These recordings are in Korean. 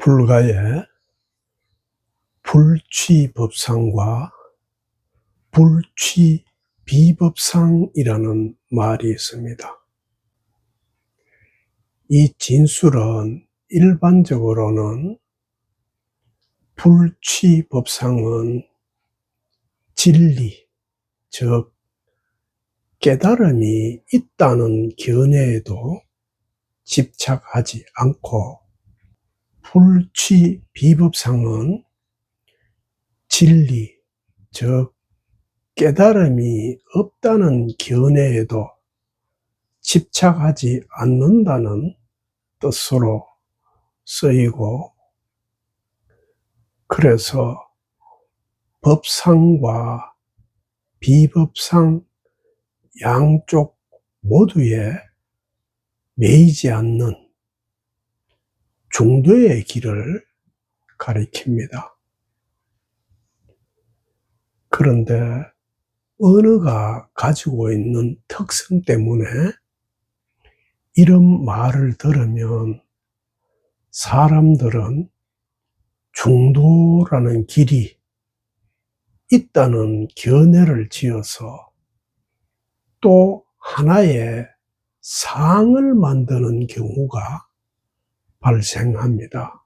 불가에 불취법상과 불취비법상이라는 말이 있습니다. 이 진술은 일반적으로는 불취법상은 진리, 즉 깨달음이 있다는 견해에도 집착하지 않고, 불취비법상은 진리, 즉 깨달음이 없다는 견해에도 집착하지 않는다는 뜻으로 쓰이고, 그래서 법상과 비법상 양쪽 모두에 매이지 않는 중도의 길을 가리킵니다. 그런데 언어가 가지고 있는 특성 때문에 이런 말을 들으면 사람들은 중도라는 길이 있다는 견해를 지어서 또 하나의 상을 만드는 경우가 발생합니다.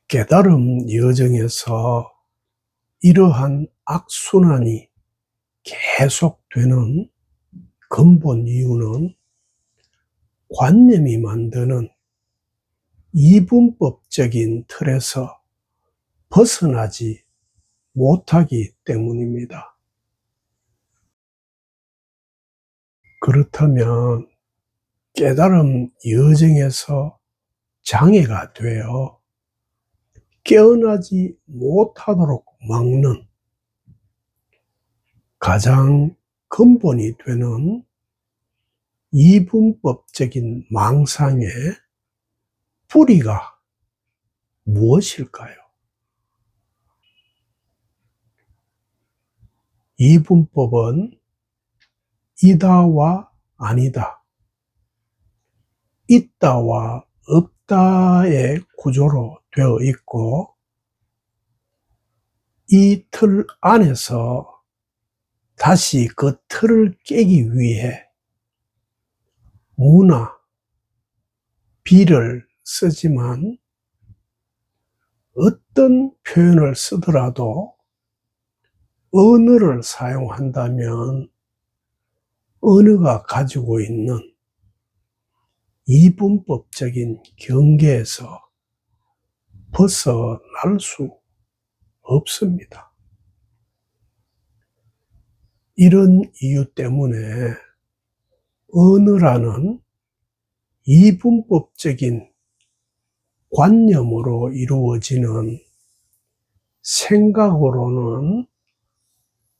깨달음 여정에서 이러한 악순환이 계속되는 근본 이유는 관념이 만드는 이분법적인 틀에서 벗어나지 못하기 때문입니다. 그렇다면 깨달음 여정에서 장애가 되어 깨어나지 못하도록 막는 가장 근본이 되는 이분법적인 망상의 뿌리가 무엇일까요? 이분법은 이다와 아니다, 있다와 없다의 구조로 되어 있고, 이 틀 안에서 다시 그 틀을 깨기 위해 무나 비를 쓰지만, 어떤 표현을 쓰더라도 언어를 사용한다면 언어가 가지고 있는 이분법적인 경계에서 벗어날 수 없습니다. 이런 이유 때문에 언어라는 이분법적인 관념으로 이루어지는 생각으로는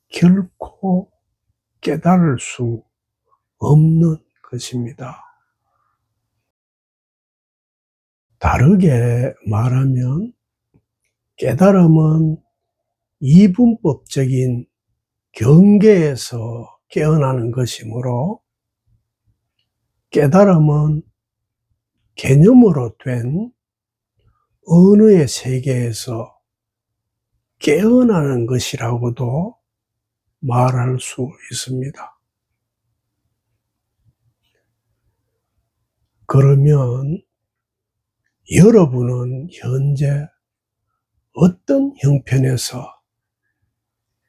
결코 깨달을 수 없는 것입니다. 다르게 말하면 깨달음은 이분법적인 경계에서 깨어나는 것이므로, 깨달음은 개념으로 된 언어의 세계에서 깨어나는 것이라고도 말할 수 있습니다. 그러면 여러분은 현재 어떤 형편에서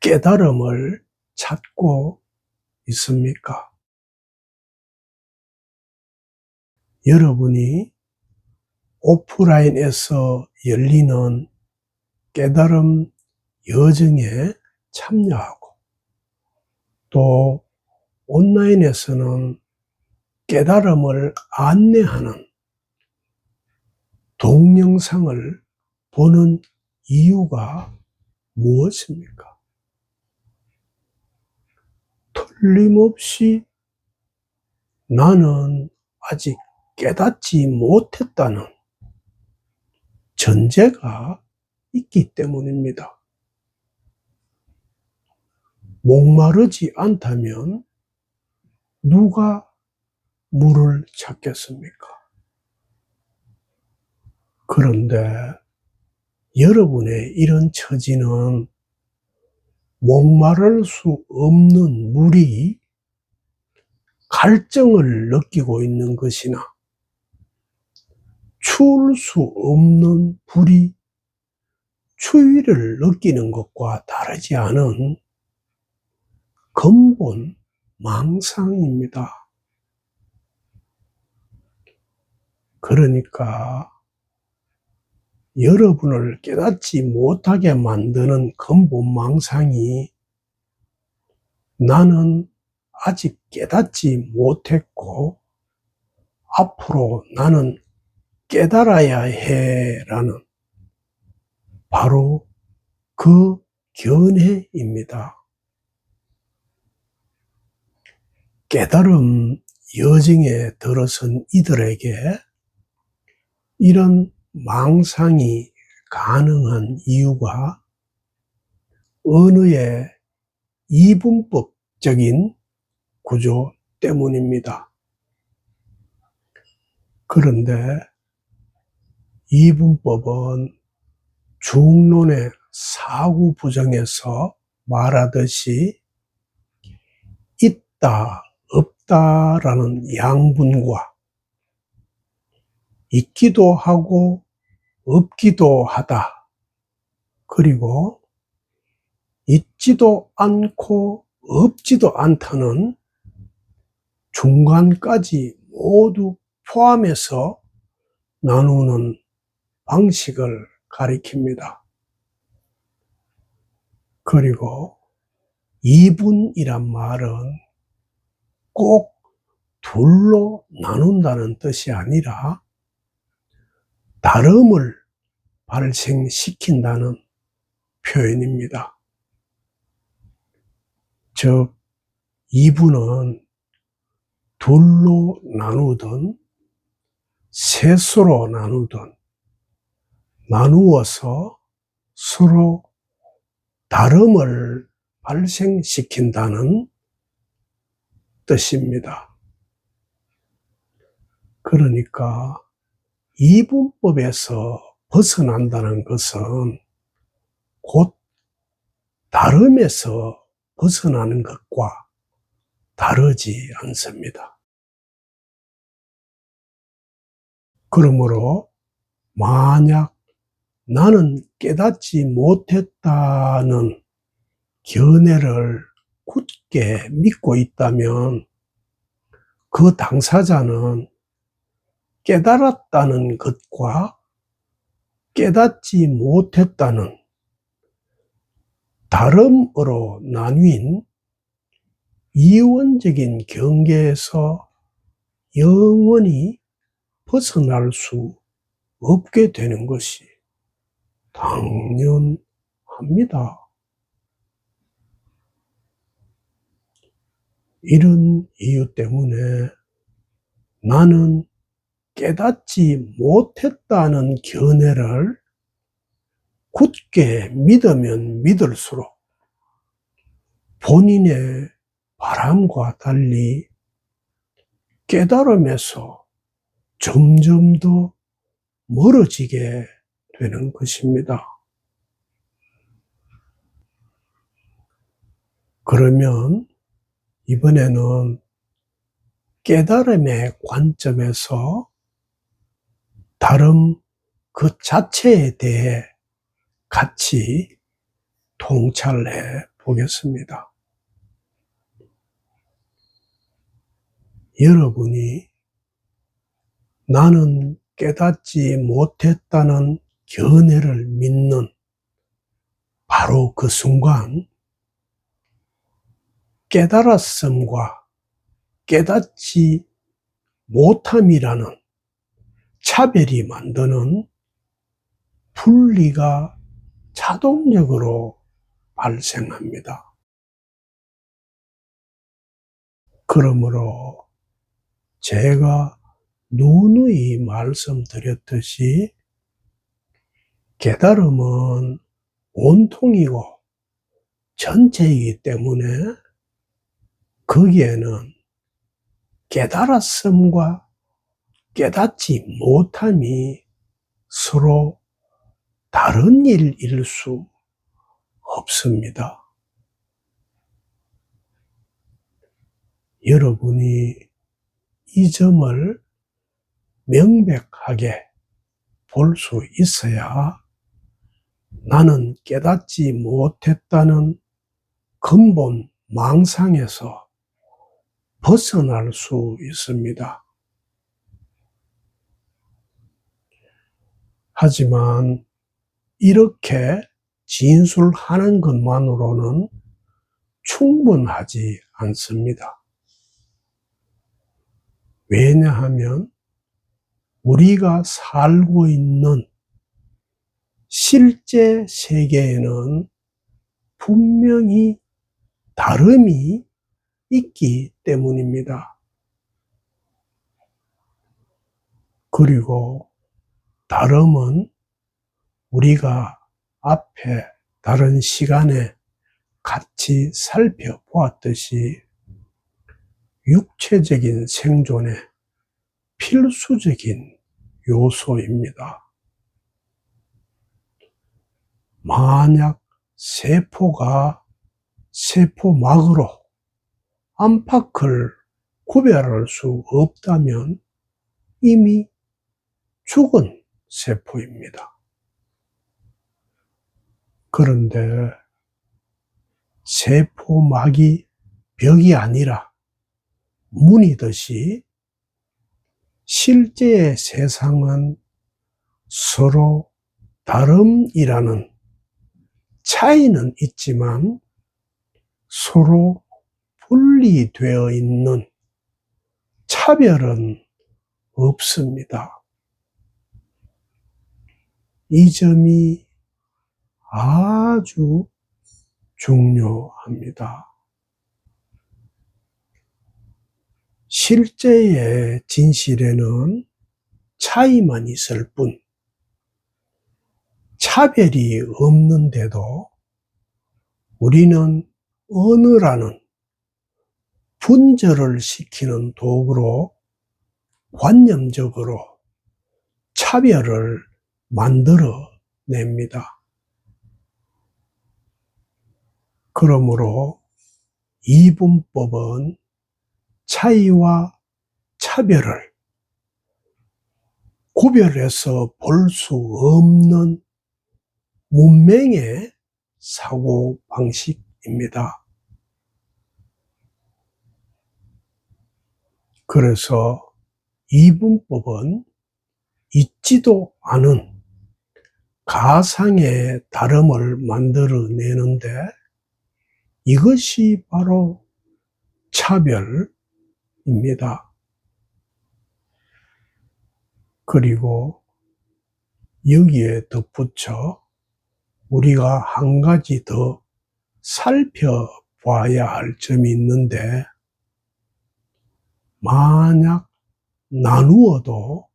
깨달음을 찾고 있습니까? 여러분이 오프라인에서 열리는 깨달음 여정에 참여하고, 또 온라인에서는 깨달음을 안내하는 동영상을 보는 이유가 무엇입니까? 틀림없이 나는 아직 깨닫지 못했다는 전제가 있기 때문입니다. 목마르지 않다면 누가 물을 찾겠습니까? 그런데 여러분의 이런 처지는 목마를 수 없는 물이 갈증을 느끼고 있는 것이나 추울 수 없는 불이 추위를 느끼는 것과 다르지 않은 근본 망상입니다. 그러니까 여러분을 깨닫지 못하게 만드는 근본 망상이 나는 아직 깨닫지 못했고 앞으로 나는 깨달아야 해라는 바로 그 견해입니다. 깨달음 여정에 들어선 이들에게 이런 망상이 가능한 이유가 언어의 이분법적인 구조 때문입니다. 그런데 이분법은 중론의 사구부정에서 말하듯이 있다, 없다라는 양분과 있기도 하고 없기도 하다. 그리고 있지도 않고 없지도 않다는 중간까지 모두 포함해서 나누는 방식을 가리킵니다. 그리고 이분이란 말은 꼭 둘로 나눈다는 뜻이 아니라 다름을 발생시킨다는 표현입니다. 즉, 이분은 둘로 나누든 셋으로 나누든 나누어서 서로 다름을 발생시킨다는 뜻입니다. 그러니까 이분법에서 벗어난다는 것은 곧 다름에서 벗어나는 것과 다르지 않습니다. 그러므로 만약 나는 깨닫지 못했다는 견해를 굳게 믿고 있다면 그 당사자는 깨달았다는 것과 깨닫지 못했다는 다름으로 나뉜 이원적인 경계에서 영원히 벗어날 수 없게 되는 것이 당연합니다. 이런 이유 때문에 나는 깨닫지 못했다는 견해를 굳게 믿으면 믿을수록 본인의 바람과 달리 깨달음에서 점점 더 멀어지게 되는 것입니다. 그러면 이번에는 깨달음의 관점에서 다름 그 자체에 대해 같이 통찰해 보겠습니다. 여러분이 나는 깨닫지 못했다는 견해를 믿는 바로 그 순간 깨달았음과 깨닫지 못함이라는 차별이 만드는 분리가 자동적으로 발생합니다. 그러므로 제가 누누이 말씀드렸듯이 깨달음은 온통이고 전체이기 때문에 거기에는 깨달았음과 깨닫지 못함이 서로 다른 일일 수 없습니다. 여러분이 이 점을 명백하게 볼 수 있어야 나는 깨닫지 못했다는 근본 망상에서 벗어날 수 있습니다. 하지만 이렇게 진술하는 것만으로는 충분하지 않습니다. 왜냐하면 우리가 살고 있는 실제 세계에는 분명히 다름이 있기 때문입니다. 그리고 다름은 우리가 앞에 다른 시간에 같이 살펴보았듯이 육체적인 생존의 필수적인 요소입니다. 만약 세포가 세포막으로 안팎을 구별할 수 없다면 이미 죽은 세포입니다. 그런데 세포막이 벽이 아니라 문이듯이 실제의 세상은 서로 다름이라는 차이는 있지만 서로 분리되어 있는 차별은 없습니다. 이 점이 아주 중요합니다. 실제의 진실에는 차이만 있을 뿐 차별이 없는데도 우리는 언어라는 분절을 시키는 도구로 관념적으로 차별을 만들어냅니다. 그러므로 이분법은 차이와 차별을 구별해서 볼 수 없는 문맹의 사고방식입니다. 그래서 이분법은 있지도 않은 가상의 다름을 만들어내는데 이것이 바로 차별입니다. 그리고 여기에 덧붙여 우리가 한 가지 더 살펴봐야 할 점이 있는데 만약 나누어도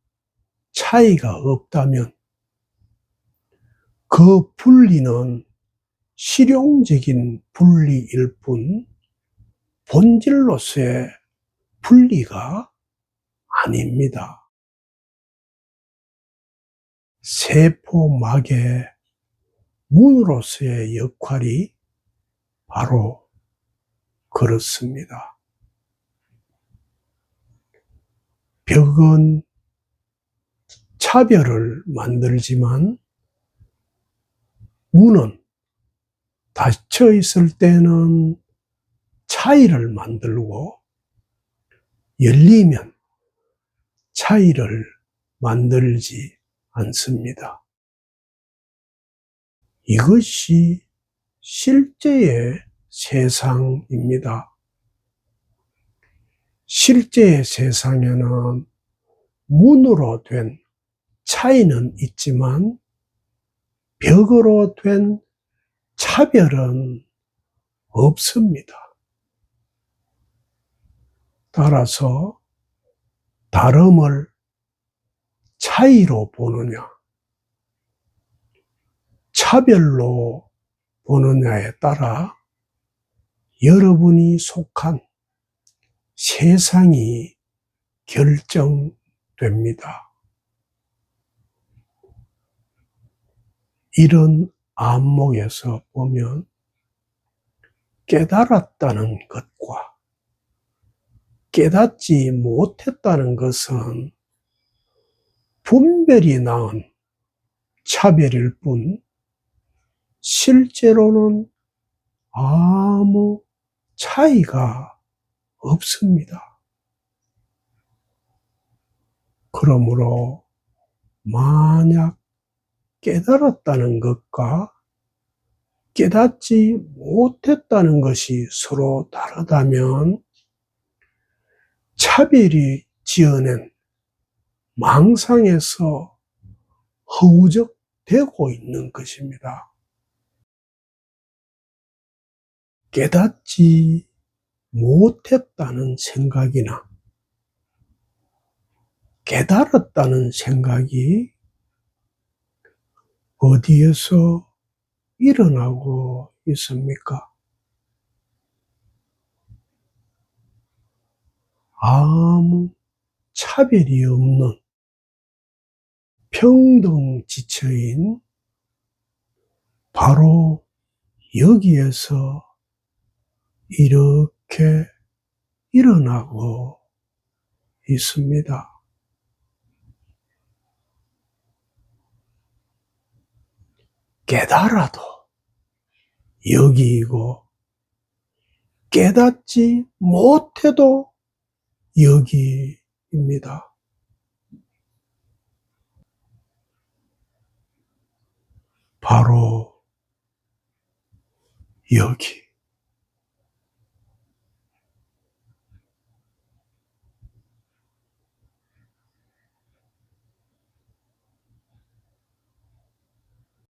차이가 없다면 그 분리는 실용적인 분리일 뿐 본질로서의 분리가 아닙니다. 세포막의 문으로서의 역할이 바로 그렇습니다. 벽은 차별을 만들지만 문은 닫혀 있을 때는 차이를 만들고 열리면 차이를 만들지 않습니다. 이것이 실제의 세상입니다. 실제의 세상에는 문으로 된 차이는 있지만 벽으로 된 차별은 없습니다. 따라서 다름을 차이로 보느냐, 차별로 보느냐에 따라 여러분이 속한 세상이 결정됩니다. 이런 안목에서 보면 깨달았다는 것과 깨닫지 못했다는 것은 분별이 낳은 차별일 뿐 실제로는 아무 차이가 없습니다. 그러므로 만약 깨달았다는 것과 깨닫지 못했다는 것이 서로 다르다면 차별이 지어낸 망상에서 허우적대고 있는 것입니다. 깨닫지 못했다는 생각이나 깨달았다는 생각이 어디에서 일어나고 있습니까? 아무 차별이 없는 평등지처인 바로 여기에서 이렇게 일어나고 있습니다. 깨달아도 여기이고 깨닫지 못해도 여기입니다. 바로 여기.